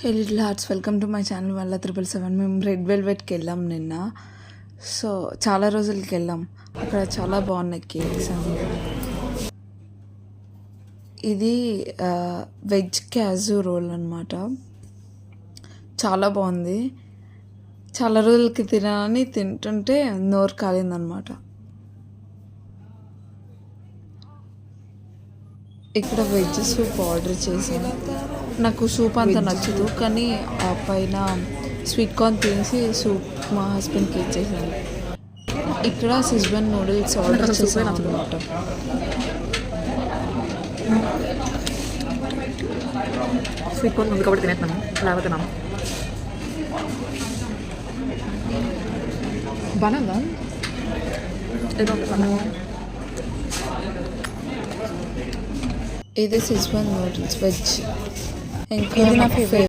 Hey little hearts, welcome to my channel 137. మేము red వెల్వెట్కి వెళ్ళాం నిన్న. సో చాలా రోజులకి వెళ్ళాం. అక్కడ చాలా బాగున్నాయి కేక్స్ అని. ఇది వెజ్ క్యాజు రోల్ అనమాట. చాలా బాగుంది. చాలా రోజులకి తినాలని తింటుంటే నోరు కాలిందనమాట. ఇక్కడ వెజ్ సూప్ ఆర్డర్ చేశాను. నాకు సూప్ అంత నచ్చదు, కానీ ఆ పైన స్వీట్ కార్న్ తీసి సూప్ మా హస్బెండ్కి ఇచ్చేసాను. ఇక్కడ సిజ్వన్ నూడిల్స్ ఆర్డర్ చేశాను అనమాట. స్వీట్ కార్న్ ఉంది కాబట్టి తినేస్తున్నాము, లేకపోతున్నాము. బాగా ఏదో ఇది సిజ్వన్ నూడిల్స్ వెజ్. ఇంకా నా ఫేవరెట్